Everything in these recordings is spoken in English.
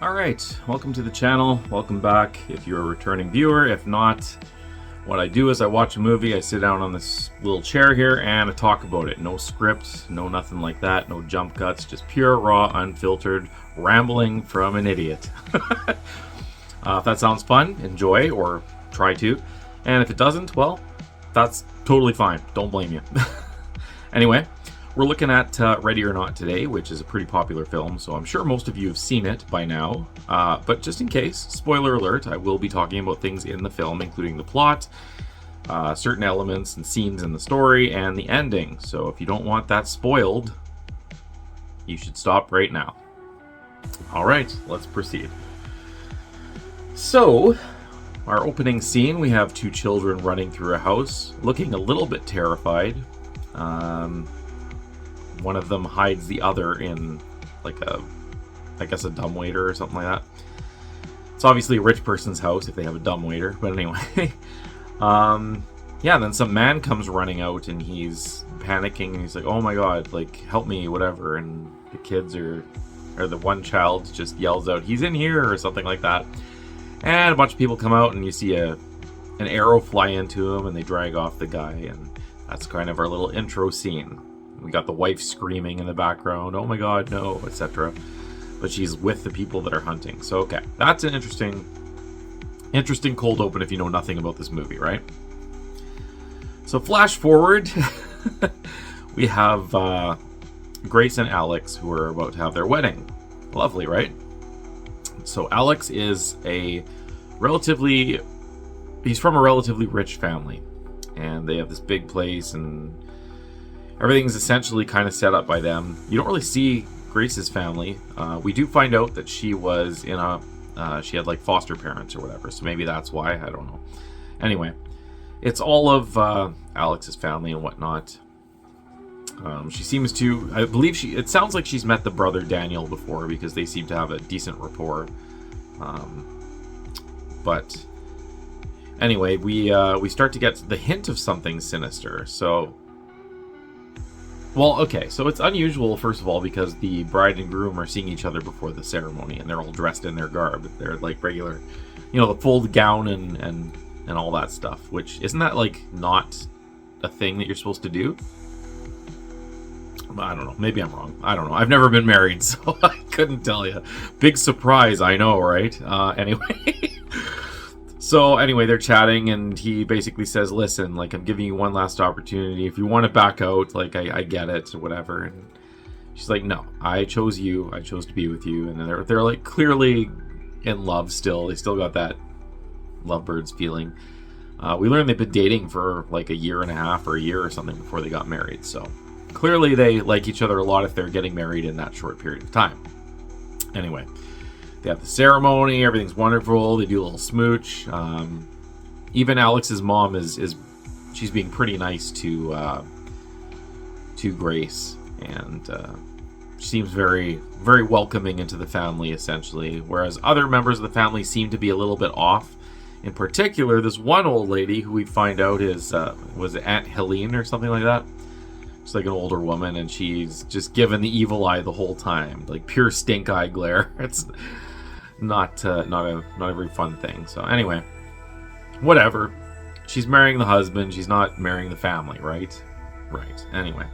Alright, welcome to the channel. Welcome back if you're a returning viewer. If not, what I do is I watch a movie, I sit down on this little chair here, and I talk about it. No script, no nothing like that, no jump cuts, just pure, raw, unfiltered rambling from an idiot. If that sounds fun, enjoy, or try to. And if it doesn't, well, that's totally fine. Don't blame you. Anyway, we're looking at Ready or Not today, which is a pretty popular film, so I'm sure most of you have seen it by now. But just in case, spoiler alert, I will be talking about things in the film, including the plot, certain elements and scenes in the story, and the ending. So if you don't want that spoiled, you should stop right now. Alright, let's proceed. So, our opening scene, we have two children running through a house, looking a little bit terrified. One of them hides the other in, like I guess a dumbwaiter or something like that. It's obviously a rich person's house if they have a dumbwaiter, but anyway. Yeah, then some man comes running out and he's panicking and he's like, oh my god, like, help me, whatever. And the kids or the one child just yells out, he's in here, or something like that. And a bunch of people come out and you see an arrow fly into him and they drag off the guy, and that's kind of our little intro scene. We got the wife screaming in the background, oh my god, no, etc. But she's with the people that are hunting. So, okay, that's an interesting cold open if you know nothing about this movie, right? So, flash forward, we have Grace and Alex who are about to have their wedding. Lovely, right? So, Alex is he's from a relatively rich family. And they have this big place and everything's essentially kind of set up by them. You don't really see Grace's family. We do find out that she was in she had like foster parents or whatever, so maybe that's why, I don't know. Anyway, it's all of Alex's family and whatnot. She seems to, I believe it sounds like she's met the brother Daniel before because they seem to have a decent rapport. But anyway, we start to get the hint of something sinister. So, well, okay, so it's unusual, first of all, because the bride and groom are seeing each other before the ceremony, and they're all dressed in their garb. They're like regular, the full gown and all that stuff, which, isn't that, like, not a thing that you're supposed to do? I don't know. Maybe I'm wrong. I don't know. I've never been married, so I couldn't tell you. Big surprise, I know, right? Anyway. So anyway, they're chatting and he basically says, listen, like, I'm giving you one last opportunity. If you want to back out, like, I get it or whatever. And she's like, no, I chose you. I chose to be with you. And they're like clearly in love still. They still got that lovebirds feeling. We learned they've been dating for like a year and a half or a year or something before they got married. So clearly they like each other a lot if they're getting married in that short period of time. Anyway. They have the ceremony, everything's wonderful, they do a little smooch. Even Alex's mom she's being pretty nice to Grace, and she seems very, very welcoming into the family, essentially, whereas other members of the family seem to be a little bit off. In particular, this one old lady who we find out was Aunt Helene or something like that. She's like an older woman, and she's just given the evil eye the whole time, like pure stink eye glare. It's not a very fun thing. So anyway, whatever. She's marrying the husband. She's not marrying the family, right? Right. Anyway,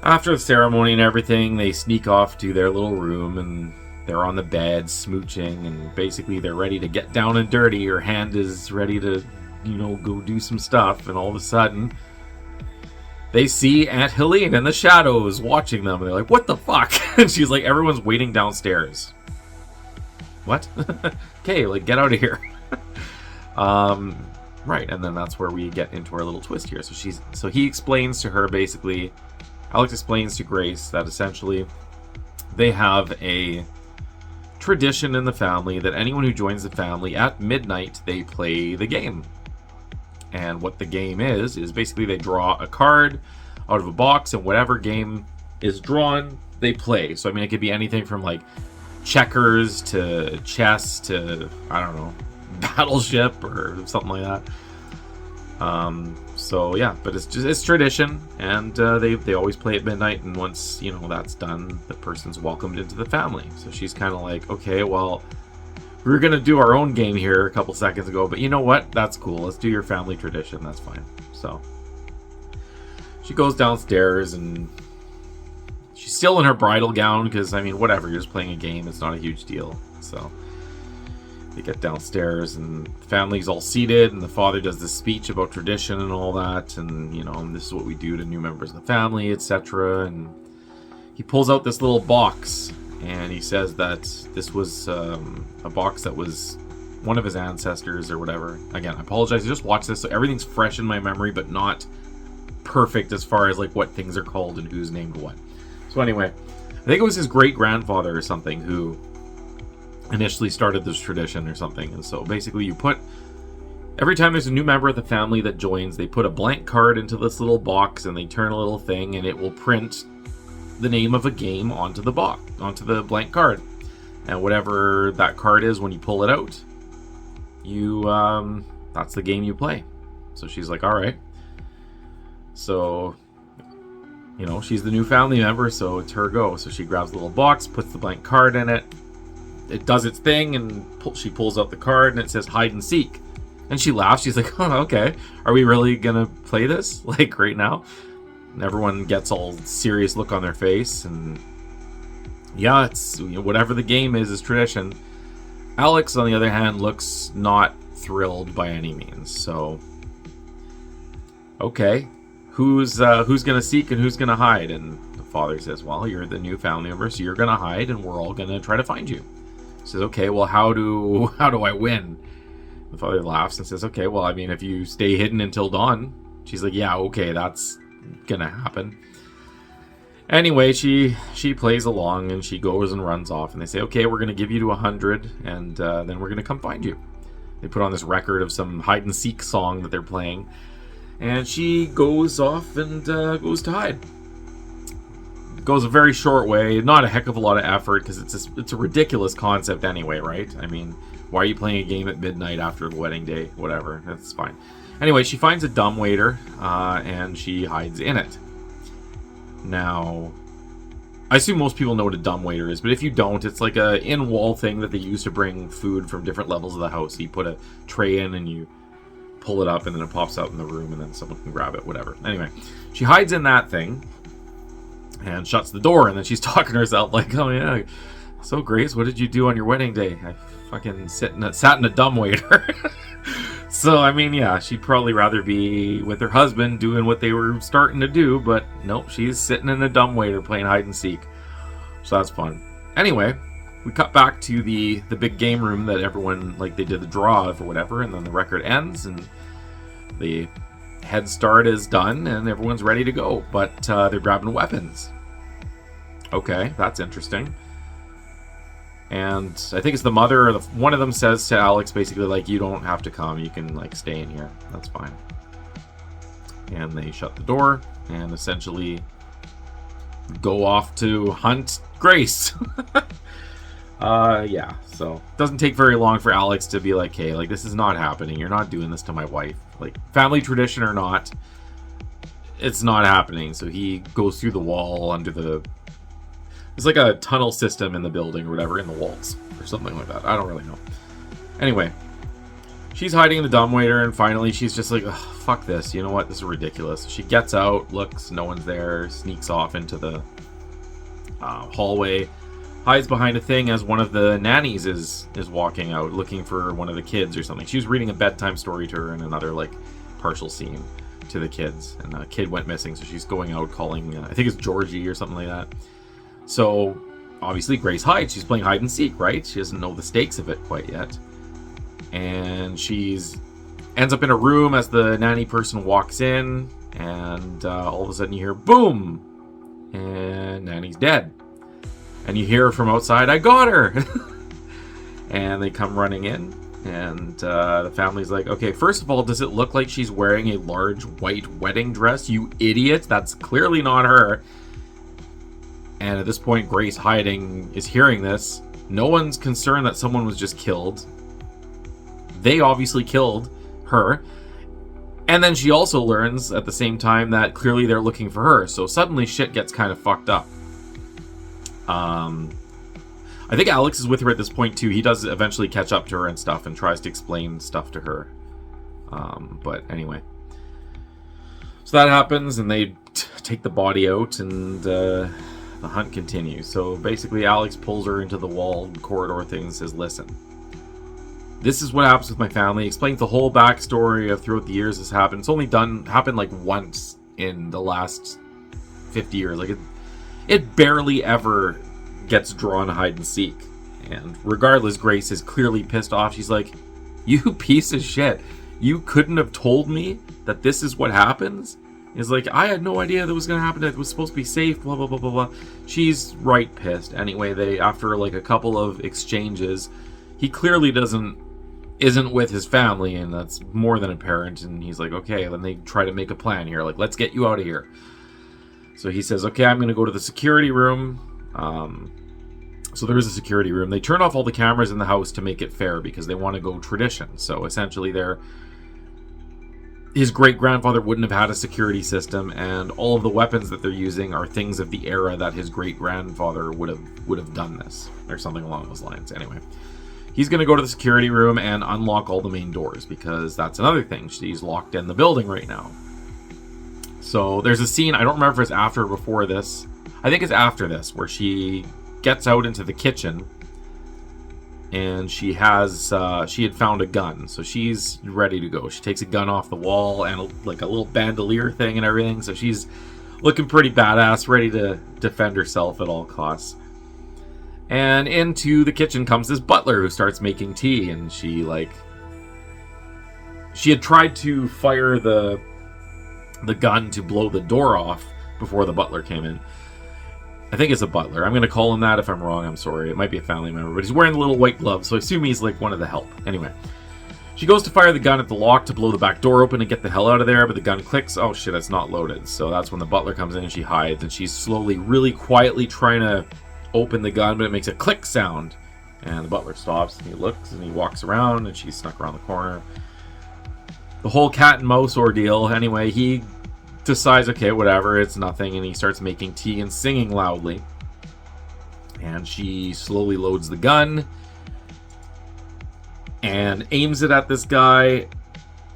after the ceremony and everything, they sneak off to their little room and they're on the bed smooching, and basically they're ready to get down and dirty. Her hand is ready to, go do some stuff, and all of a sudden they see Aunt Helene in the shadows watching them, and they're like, what the fuck? And she's like, everyone's waiting downstairs. What? Okay, like, get out of here. Right, and then that's where we get into our little twist here. So he explains to her, basically, Alex explains to Grace that essentially they have a tradition in the family that anyone who joins the family at midnight, they play the game. And what the game is basically they draw a card out of a box, and whatever game is drawn, they play. So, I mean, it could be anything from, like, checkers to chess to, I don't know, Battleship or something like that. So yeah, but it's tradition, and they always play at midnight, and once that's done, the person's welcomed into the family. So she's kind of like, okay, well, we were gonna do our own game here a couple seconds ago, but you know what? That's cool. Let's do your family tradition. That's fine. So she goes downstairs, and she's still in her bridal gown because, I mean, whatever. You're just playing a game. It's not a huge deal. So they get downstairs, and the family's all seated, and the father does this speech about tradition and all that, and this is what we do to new members of the family, etc. And he pulls out this little box, and he says that this was a box that was one of his ancestors or whatever. Again, I apologize. I just watched this, so everything's fresh in my memory, but not perfect as far as like what things are called and who's named what. So anyway, I think it was his great-grandfather or something who initially started this tradition or something. And so basically every time there's a new member of the family that joins, they put a blank card into this little box, and they turn a little thing, and it will print the name of a game onto the blank card. And whatever that card is, when you pull it out, that's the game you play. So she's like, all right. So she's the new family member, so it's her go. So she grabs the little box, puts the blank card in it. It does its thing, and she pulls out the card, and it says hide and seek. And she laughs. She's like, oh, okay. Are we really going to play this? Like, right now? And everyone gets all serious look on their face. And yeah, it's whatever the game is tradition. Alex, on the other hand, looks not thrilled by any means. So, okay. Who's going to seek and who's going to hide? And the father says, well, you're the new family member, so you're going to hide, and we're all going to try to find you. He says, okay, well, how do I win? The father laughs and says, okay, well, I mean, if you stay hidden until dawn. She's like, yeah, okay, that's gonna happen. Anyway, she plays along, and she goes and runs off, and they say, okay, we're gonna give you to 100, and then we're gonna come find you. They put on this record of some hide and seek song that they're playing, and she goes off and goes to hide. Goes a very short way, not a heck of a lot of effort, because it's a ridiculous concept anyway, right? I mean, why are you playing a game at midnight after the wedding day? Whatever, that's fine. Anyway, she finds a dumbwaiter, and she hides in it. Now, I assume most people know what a dumbwaiter is, but if you don't, it's like a in-wall thing that they use to bring food from different levels of the house. So you put a tray in, and you pull it up, and then it pops out in the room, and then someone can grab it, whatever. Anyway, she hides in that thing, and shuts the door, and then she's talking to herself like, oh yeah, so Grace, what did you do on your wedding day? I fucking sat in a dumbwaiter. So, I mean, yeah, she'd probably rather be with her husband doing what they were starting to do, but nope, she's sitting in a dumbwaiter playing hide and seek. So that's fun. Anyway, we cut back to the big game room that everyone, like, they did the draw of or whatever, and then the record ends, and the head start is done, and everyone's ready to go, but they're grabbing weapons. Okay, that's interesting. And I think it's the mother, or one of them says to Alex basically, like, you don't have to come, you can, like, stay in here, that's fine. And they shut the door and essentially go off to hunt Grace. Yeah, so it doesn't take very long for Alex to be like, hey, like, this is not happening, you're not doing this to my wife, like, family tradition or not, it's not happening. So he goes through the wall under there's like a tunnel system in the building or whatever, in the walls or something like that. I don't really know. Anyway, she's hiding in the dumbwaiter, and finally she's just like, fuck this. You know what? This is ridiculous. She gets out, looks, no one's there, sneaks off into the hallway, hides behind a thing as one of the nannies is walking out looking for one of the kids or something. She was reading a bedtime story to her in another, like, partial scene to the kids, and a kid went missing, so she's going out calling, I think it's Georgie or something like that. So, obviously, Grace hides. She's playing hide and seek, right? She doesn't know the stakes of it quite yet. And ends up in a room as the nanny person walks in, and all of a sudden you hear, boom! And Nanny's dead. And you hear from outside, I got her! And they come running in, and the family's like, okay, first of all, does it look like she's wearing a large white wedding dress? You idiot! That's clearly not her. And at this point, Grace, hiding, is hearing this. No one's concerned that someone was just killed. They obviously killed her. And then she also learns at the same time that clearly they're looking for her. So suddenly shit gets kind of fucked up. I think Alex is with her at this point too. He does eventually catch up to her and stuff and tries to explain stuff to her. But anyway. So that happens and they take the body out and the hunt continues. So basically Alex pulls her into the wall corridor thing and says, listen, this is what happens with my family. Explains the whole backstory of throughout the years this happened. It's only happened like once in the last 50 years. Like it barely ever gets drawn hide and seek. And regardless, Grace is clearly pissed off. She's like, you piece of shit. You couldn't have told me that this is what happens? He's like, I had no idea that was going to happen. It was supposed to be safe, blah, blah, blah, blah, blah. She's right pissed. Anyway, after like a couple of exchanges, he clearly isn't with his family, and that's more than apparent. And he's like, okay, then they try to make a plan here. Like, let's get you out of here. So he says, okay, I'm going to go to the security room. So there is a security room. They turn off all the cameras in the house to make it fair because they want to go tradition. So essentially his great-grandfather wouldn't have had a security system, and all of the weapons that they're using are things of the era that his great-grandfather would have done this, or something along those lines. Anyway, he's going to go to the security room and unlock all the main doors, because that's another thing. She's locked in the building right now. So there's a scene, I don't remember if it's after or before this. I think it's after this, where she gets out into the kitchen, and she had found a gun, so she's ready to go. She takes a gun off the wall and like a little bandolier thing and everything, so she's looking pretty badass, ready to defend herself at all costs. And into the kitchen comes this butler who starts making tea, and she had tried to fire the gun to blow the door off before the butler came in. I think it's a butler. I'm going to call him that. If I'm wrong, I'm sorry. It might be a family member, but he's wearing the little white gloves, so I assume he's like one of the help. Anyway, she goes to fire the gun at the lock to blow the back door open and get the hell out of there, but the gun clicks. Oh shit, it's not loaded. So that's when the butler comes in and she hides, and she's slowly, really quietly trying to open the gun, but it makes a click sound. And the butler stops, and he looks, and he walks around, and she's snuck around the corner. The whole cat and mouse ordeal. Anyway, he decides, okay, whatever, it's nothing, and he starts making tea and singing loudly. And she slowly loads the gun and aims it at this guy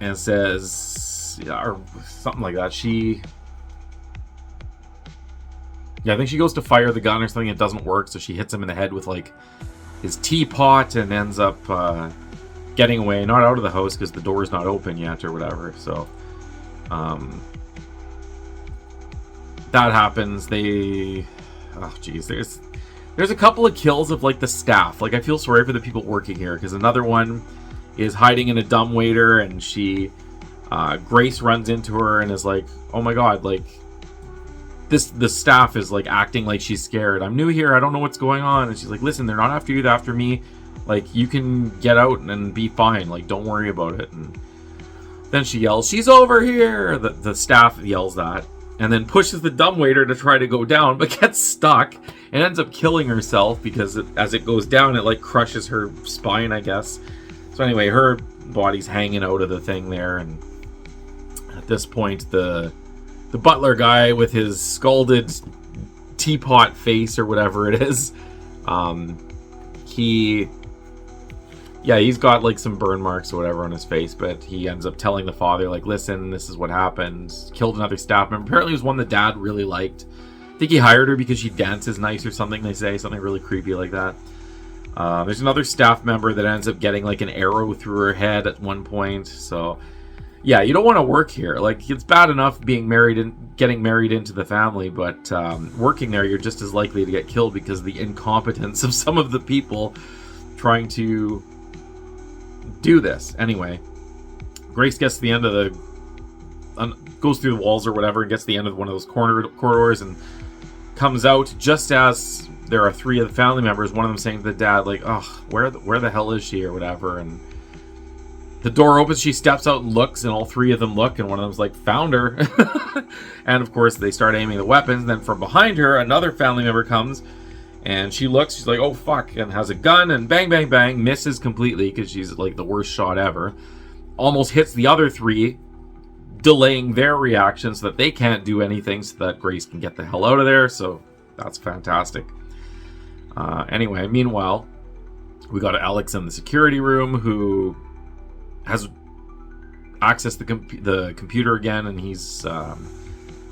and says, yeah, or something like that. I think she goes to fire the gun or something, it doesn't work, so she hits him in the head with like his teapot and ends up getting away, not out of the house because the door's not open yet or whatever. So that happens. There's a couple of kills of like the staff. Like, I feel sorry for the people working here, because another one is hiding in a dumbwaiter, and Grace runs into her and is like, oh my god, like the staff is like acting like she's scared. I'm new here, I don't know what's going on. And she's like, listen, they're not after you, they're after me. Like, you can get out and be fine, like, don't worry about it. And then she yells, she's over here. The staff yells that, and then pushes the dumbwaiter to try to go down, but gets stuck and ends up killing herself because as it goes down, it like crushes her spine, I guess. So anyway, her body's hanging out of the thing there, and at this point, the butler guy with his scalded teapot face or whatever it is, he's got like some burn marks or whatever on his face, but he ends up telling the father, like, listen, this is what happened. Killed another staff member. Apparently it was one the dad really liked. I think he hired her because she dances nice or something, they say. Something really creepy like that. There's another staff member that ends up getting like an arrow through her head at one point. So yeah, you don't want to work here. Like, it's bad enough being married and getting married into the family, but working there, you're just as likely to get killed because of the incompetence of some of the people trying to do this. Anyway, Grace gets to the end of goes through the walls or whatever and gets to the end of one of those corridors and comes out just as there are three of the family members, one of them saying to the dad, like, oh, where the hell is she or whatever. And the door opens, she steps out and looks, and all three of them look, and one of them's like, found her. And of course they start aiming the weapons. Then from behind her, another family member comes, and she looks, she's like, oh fuck, and has a gun, and bang bang bang, misses completely because she's like the worst shot ever. Almost hits the other three, delaying their reaction so that they can't do anything so that Grace can get the hell out of there. So that's fantastic. Anyway, meanwhile, we got Alex in the security room who has accessed the computer again, and he's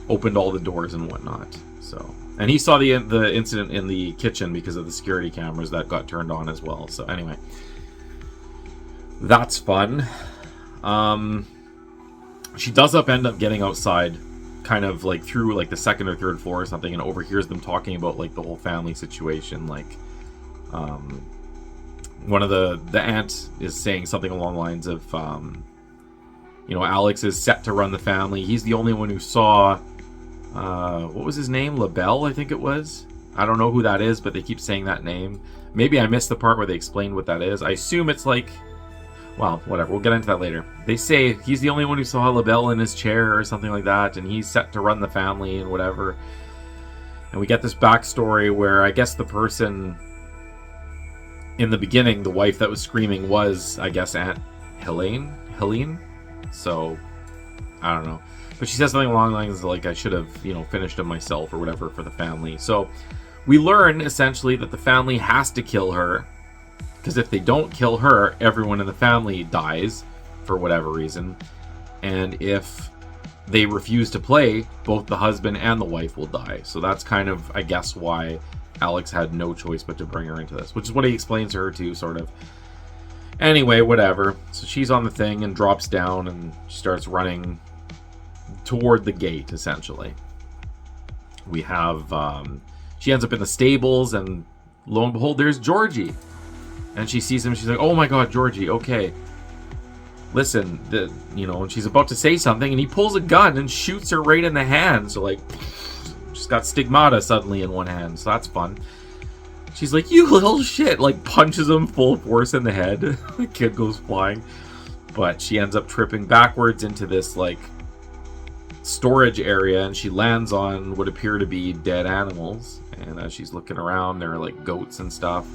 opened all the doors and whatnot. So, and he saw the incident in the kitchen because of the security cameras that got turned on as well. So anyway, that's fun. She does end up getting outside, kind of like through like the second or third floor or something, and overhears them talking about like the whole family situation. Like, one of the aunt is saying something along the lines of, Alex is set to run the family. He's the only one who saw, what was his name? LaBelle, I think it was. I don't know who that is, but they keep saying that name. Maybe I missed the part where they explained what that is. I assume it's like, well, whatever. We'll get into that later. They say he's the only one who saw LaBelle in his chair or something like that, and he's set to run the family and whatever. And we get this backstory where I guess the person in the beginning, the wife that was screaming, was, I guess, Aunt Helene? So, I don't know. But she says something along the lines like, I should have, finished him myself or whatever for the family. So, we learn, essentially, that the family has to kill her. Because if they don't kill her, everyone in the family dies for whatever reason. And if they refuse to play, both the husband and the wife will die. So that's kind of, I guess, why Alex had no choice but to bring her into this. Which is what he explains to her too, sort of. Anyway, whatever. So she's on the thing and drops down and she starts running toward the gate, essentially. We have, she ends up in the stables, and lo and behold, there's Georgie. And she sees him, and she's like, oh my god, Georgie, okay. Listen, and she's about to say something, and he pulls a gun and shoots her right in the hand. So, like, she's got stigmata suddenly in one hand, so that's fun. She's like, you little shit, like, punches him full force in the head. The kid goes flying. But she ends up tripping backwards into this, like, storage area, and she lands on what appear to be dead animals. And as she's looking around, there are, like, goats and stuff.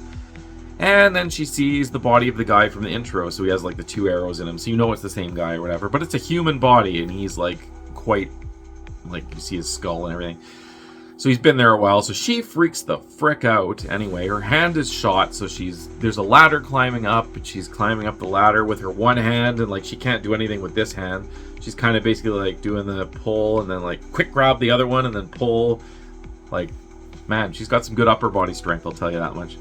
And then she sees the body of the guy from the intro, so he has like the 2 arrows in him, so you know it's the same guy or whatever. But it's a human body, and he's like quite, like, you see his skull and everything. So he's been there a while, so she freaks the frick out. Anyway, her hand is shot, so there's a ladder climbing up, but she's climbing up the ladder with her one hand, and like she can't do anything with this hand. She's kind of basically like doing the pull, and then like quick grab the other one, and then pull. Like, man, she's got some good upper body strength, I'll tell you that much.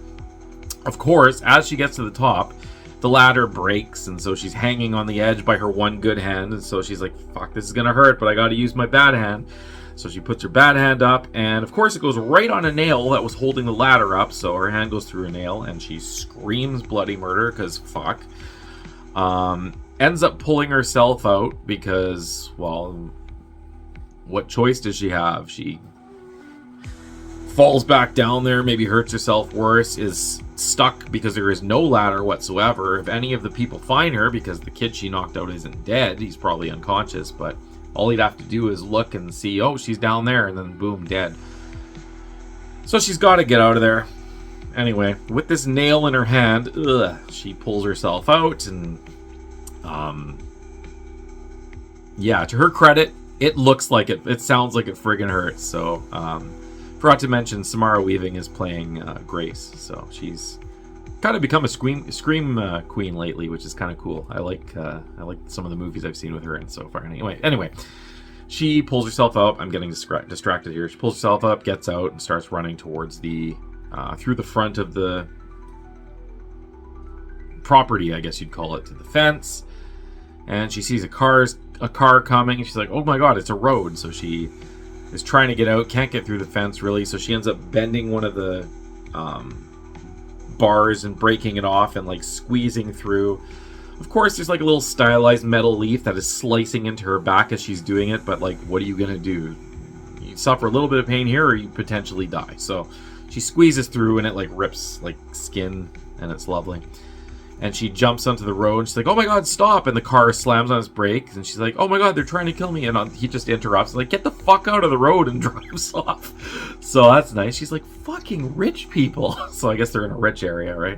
Of course, as she gets to the top, the ladder breaks, and so she's hanging on the edge by her one good hand, and so she's like, fuck, this is gonna hurt, but I gotta use my bad hand. So she puts her bad hand up, and of course it goes right on a nail that was holding the ladder up, so her hand goes through a nail, and she screams bloody murder, because fuck. Ends up pulling herself out, because, well, what choice does she have? She falls back down there, maybe hurts herself worse, is stuck because there is no ladder whatsoever. If any of the people find her, because the kid she knocked out isn't dead, he's probably unconscious, but all he'd have to do is look and see, oh, she's down there, and then boom, dead. So she's got to get out of there. Anyway, with this nail in her hand, she pulls herself out, and yeah, to her credit, it looks like it sounds like it friggin' hurts. So forgot to mention Samara Weaving is playing Grace, so she's kind of become a scream queen lately, which is kind of cool. I like some of the movies I've seen with her in so far. Anyway, she pulls herself up. I'm getting distracted here. She pulls herself up, gets out, and starts running towards the through the front of the property, I guess you'd call it, to the fence. And she sees a car coming, and she's like, "Oh my god, it's a road!" So she is trying to get out, can't get through the fence really, so she ends up bending one of the bars and breaking it off and like squeezing through. Of course, there's like a little stylized metal leaf that is slicing into her back as she's doing it, but like, what are you gonna do? You suffer a little bit of pain here, or you potentially die. So she squeezes through, and it like rips like skin, and it's lovely. And she jumps onto the road, and she's like, oh my god, stop! And the car slams on its brakes, and she's like, oh my god, they're trying to kill me. And he just interrupts, like, get the fuck out of the road, and drives off. So that's nice. She's like, fucking rich people. So I guess they're in a rich area, right?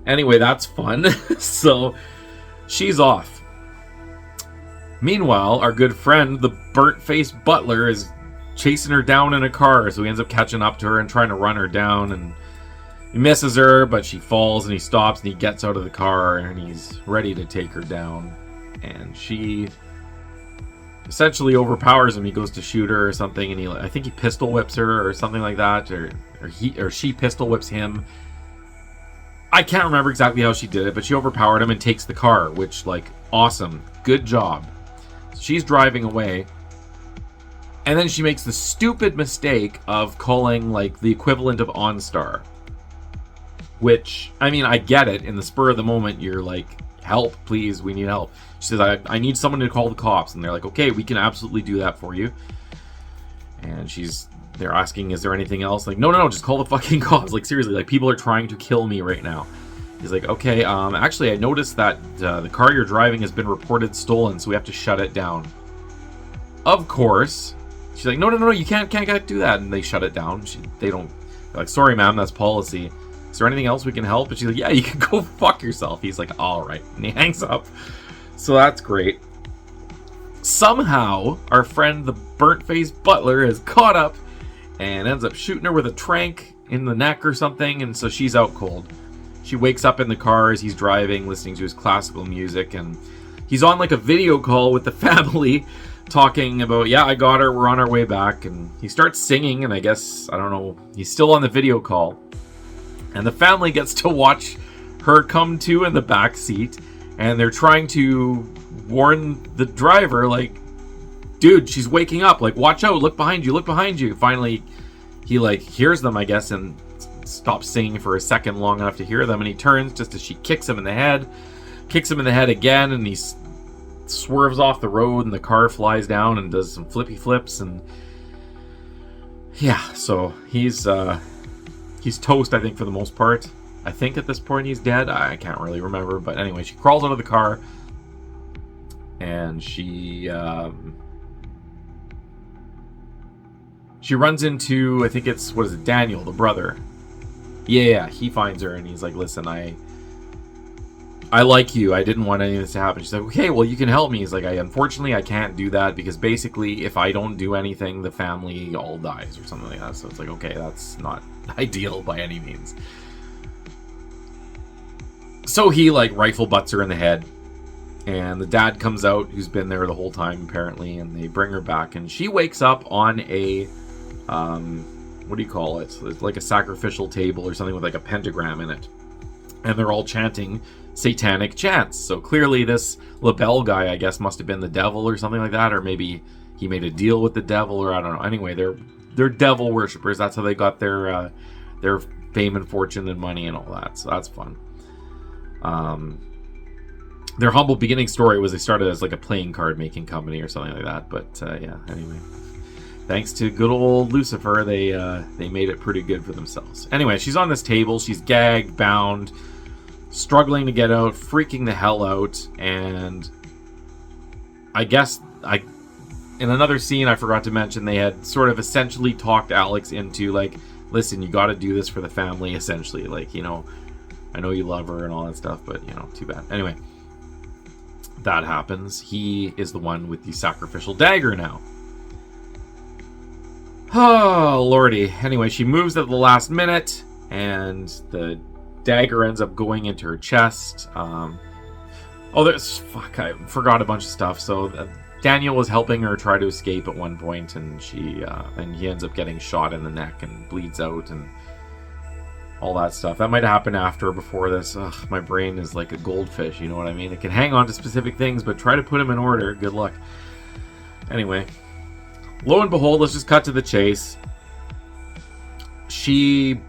Anyway, that's fun. So she's off. Meanwhile, our good friend, the burnt-faced butler, is chasing her down in a car, so he ends up catching up to her and trying to run her down, and he misses her, but she falls, and he stops, and he gets out of the car, and he's ready to take her down. And she essentially overpowers him. He goes to shoot her or something, and I think he pistol whips her or something like that, or she pistol whips him. I can't remember exactly how she did it, but she overpowered him and takes the car, which, like, awesome. Good job. She's driving away. And then she makes the stupid mistake of calling, like, the equivalent of OnStar. Which, I mean, I get it. In the spur of the moment, you're like, help, please, we need help. She says, I need someone to call the cops. And they're like, okay, we can absolutely do that for you. And they're asking, is there anything else? Like, no, just call the fucking cops. Like, seriously, like, people are trying to kill me right now. He's like, okay, actually, I noticed that the car you're driving has been reported stolen, so we have to shut it down. Of course. She's like, no, you can't do that. And they shut it down. They're like, sorry, ma'am, that's policy. Is there anything else we can help? And she's like, yeah, you can go fuck yourself. He's like, all right. And he hangs up. So that's great. Somehow, our friend, the burnt-faced butler, is caught up and ends up shooting her with a trank in the neck or something. And so she's out cold. She wakes up in the car as he's driving, listening to his classical music. And he's on like a video call with the family, talking about, yeah, I got her, we're on our way back. And he starts singing, and I guess, I don't know, he's still on the video call. And the family gets to watch her come to in the back seat, and they're trying to warn the driver, like, dude, she's waking up, like, watch out, look behind you. Finally, he, like, hears them, I guess, and stops singing for a second long enough to hear them, and he turns just as she kicks him in the head again, and he swerves off the road, and the car flies down and does some flippy flips, and yeah, so he's toast, I think, for the most part. I think at this point he's dead. I can't really remember. But anyway, she crawls out of the car. And she runs into, I think it's, Daniel, the brother. Yeah, he finds her and he's like, listen, I like you. I didn't want any of this to happen. She's like, okay, well, you can help me. He's like, unfortunately, I can't do that because basically if I don't do anything, the family all dies or something like that. So it's like, okay, that's not ideal by any means. So he, like, rifle butts her in the head. And the dad comes out, who's been there the whole time, apparently. And they bring her back. And she wakes up on a, what do you call it? It's like a sacrificial table or something with, like, a pentagram in it. And they're all chanting satanic chants. So clearly this LaBelle guy, I guess, must have been the devil or something like that. Or maybe he made a deal with the devil, or I don't know. Anyway, they're devil worshippers. That's how they got their fame and fortune and money and all that. So that's fun. Their humble beginning story was they started as like a playing card making company or something like that. But yeah, anyway, thanks to good old Lucifer, they made it pretty good for themselves. Anyway, she's on this table. She's gagged, bound, struggling to get out, freaking the hell out. And I guess in another scene I forgot to mention, they had sort of essentially talked Alex into, like, listen, you got to do this for the family, essentially. Like, you know, I know you love her and all that stuff, but, you know, too bad. Anyway, that happens. He is the one with the sacrificial dagger now. Oh, lordy. Anyway, she moves at the last minute, and the dagger ends up going into her chest. I forgot a bunch of stuff. So Daniel was helping her try to escape at one point, and he ends up getting shot in the neck and bleeds out and all that stuff. That might happen after or before this. Ugh, my brain is like a goldfish, you know what I mean? It can hang on to specific things, but try to put them in order. Good luck. Anyway, lo and behold, let's just cut to the chase. She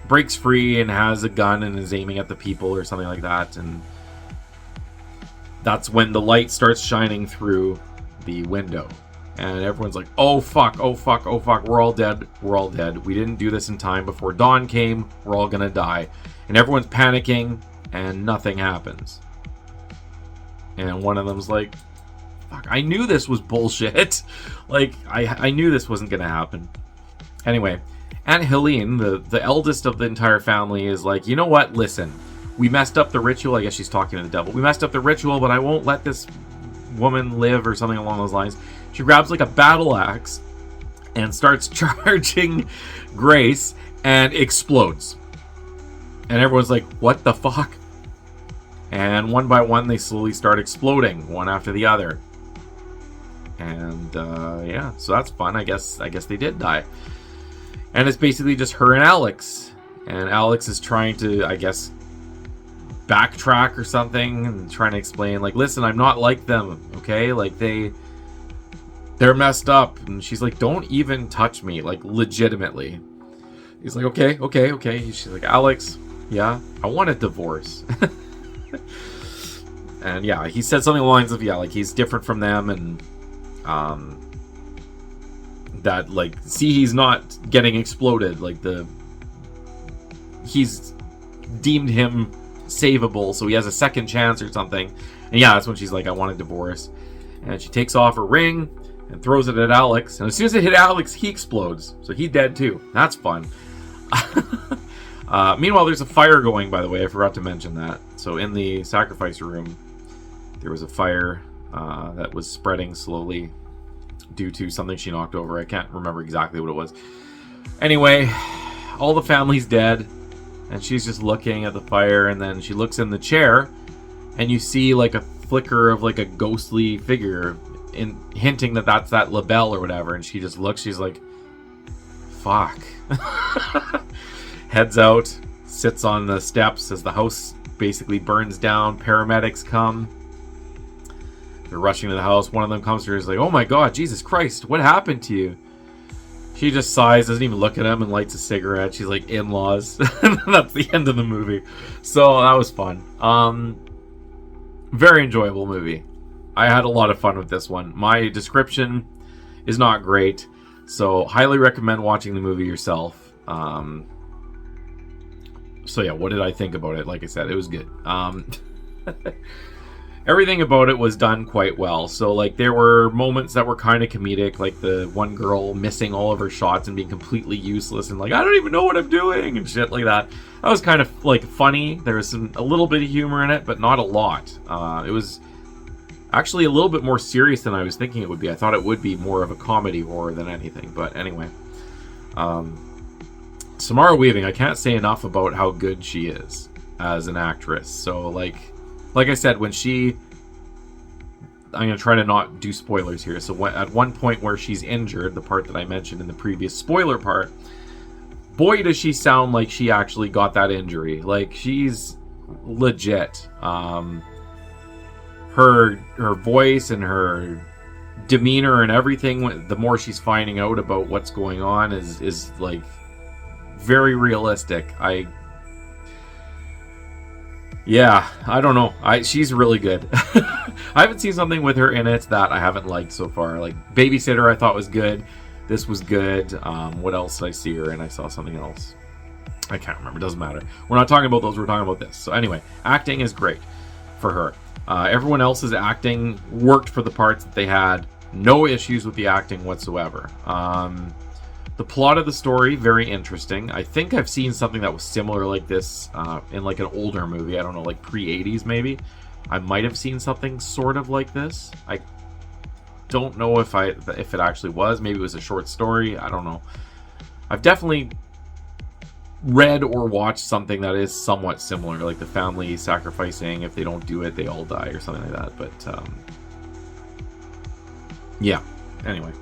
breaks free and has a gun and is aiming at the people or something like that, and that's when the light starts shining through the window. And everyone's like, oh fuck, we're all dead. We didn't do this in time before dawn came. We're all gonna die. And everyone's panicking, and nothing happens. And one of them's like, fuck, I knew this was bullshit. Like, I knew this wasn't gonna happen. Anyway, Aunt Helene, the eldest of the entire family, is like, you know what, listen, we messed up the ritual. I guess she's talking to the devil. We messed up the ritual, but I won't let this woman live, or something along those lines. She grabs like a battle axe and starts charging Grace and explodes. And everyone's like, what the fuck? And one by one, they slowly start exploding, one after the other. And yeah, so that's fun. I guess they did die. And it's basically just her and Alex. And Alex is trying to, I guess, backtrack or something, and trying to explain, like, listen, I'm not like them, okay? Like, they're messed up. And she's like, don't even touch me, like, legitimately. He's like, okay. She's like, Alex, yeah, I want a divorce. And yeah, he said something along the lines of, yeah, like, he's different from them, and that, like, see, he's not getting exploded, like, he's deemed him savable, so he has a second chance or something. And yeah, that's when she's like, I want a divorce. And she takes off her ring and throws it at Alex, and as soon as it hit Alex, he explodes, so he's dead too. That's fun. Meanwhile, there's a fire going, by the way. I forgot to mention that. So in the sacrifice room, there was a fire that was spreading slowly due to something she knocked over. I can't remember exactly what it was. Anyway, all the family's dead, and she's just looking at the fire, and then she looks in the chair, and you see like a flicker of like a ghostly figure, hinting that that's that LaBelle or whatever. And she just looks, she's like, fuck. Heads out, sits on the steps as the house basically burns down. Paramedics come. They're rushing to the house. One of them comes to her and is like, oh my god, Jesus Christ, what happened to you? She just sighs, doesn't even look at him, and lights a cigarette. She's like, in-laws. That's the end of the movie. So that was fun. Very enjoyable movie. I had a lot of fun with this one. My description is not great, so highly recommend watching the movie yourself. So yeah, what did I think about it? Like I said, it was good. Everything about it was done quite well. So like, there were moments that were kind of comedic, like the one girl missing all of her shots and being completely useless and like, I don't even know what I'm doing and shit like that. That was kind of like funny. There was a little bit of humor in it, but not a lot. It was actually a little bit more serious than I was thinking it would be. I thought it would be more of a comedy horror than anything. But anyway, Samara Weaving, I can't say enough about how good she is as an actress. So like I said, when I'm going to try to not do spoilers here. So at one point where she's injured, the part that I mentioned in the previous spoiler part, boy, does she sound like she actually got that injury. Like, she's legit. Her voice and her demeanor and everything, the more she's finding out about what's going on, is like very realistic. Yeah, I don't know. She's really good. I haven't seen something with her in it that I haven't liked so far. Like Babysitter, I thought was good. This was good. What else did I see her in? I saw something else. I can't remember. Doesn't matter. We're not talking about those. We're talking about this. So anyway, acting is great for her. Everyone else's acting worked for the parts that they had. No issues with the acting whatsoever. The plot of the story, very interesting. I think I've seen something that was similar like this in like an older movie. I don't know, like pre-80s maybe. I might have seen something sort of like this. I don't know if it actually was. Maybe it was a short story. I don't know. I've definitely read or watched something that is somewhat similar, like the family sacrificing. If they don't do it, they all die or something like that. But yeah. Anyway.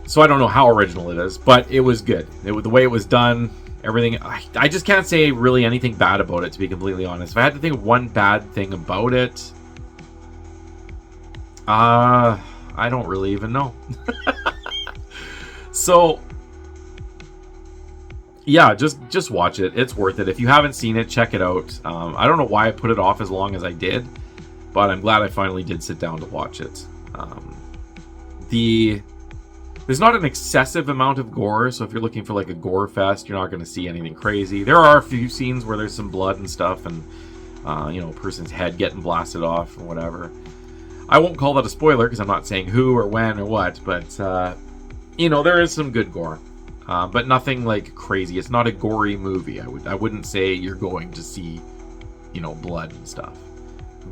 So I don't know how original it is, but it was good. The way it was done, everything. I just can't say really anything bad about it, to be completely honest. If I had to think of one bad thing about it, I don't really even know. So yeah, just watch it. It's worth it. If you haven't seen it, check it out. I don't know why I put it off as long as I did, but I'm glad I finally did sit down to watch it. There's not an excessive amount of gore, so if you're looking for like a gore fest, you're not going to see anything crazy. There are a few scenes where there's some blood and stuff, and a person's head getting blasted off or whatever. I won't call that a spoiler because I'm not saying who or when or what, but there is some good gore, but nothing like crazy. It's not a gory movie. I wouldn't say you're going to see blood and stuff,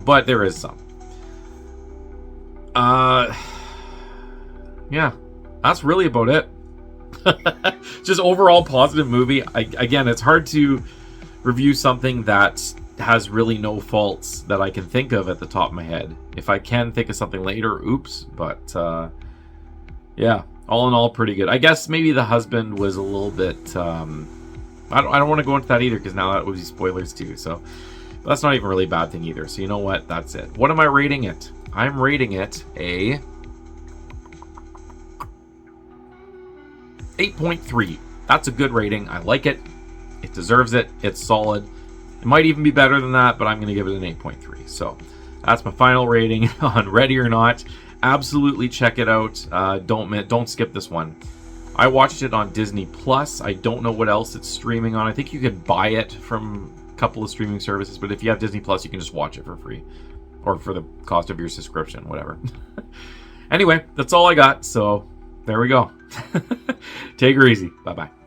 but there is some. Uh, yeah, that's really about it. Just overall positive movie. Again, it's hard to review something that has really no faults that I can think of at the top of my head. If I can think of something later, oops. But yeah, all in all, pretty good. I guess maybe the husband was a little bit. I don't want to go into that either because now that would be spoilers too. So that's not even really a bad thing either. So you know what? That's it. What am I rating it? I'm rating it a 8.3. That's a good rating. I like it. It deserves it. It's solid. It might even be better than that, but I'm going to give it an 8.3. So that's my final rating on Ready or Not. Absolutely check it out. Don't skip this one. I watched it on Disney Plus. I don't know what else it's streaming on. I think you can buy it from a couple of streaming services, but if you have Disney Plus, you can just watch it for free or for the cost of your subscription, whatever. Anyway, that's all I got. So there we go. Take her easy. Bye-bye.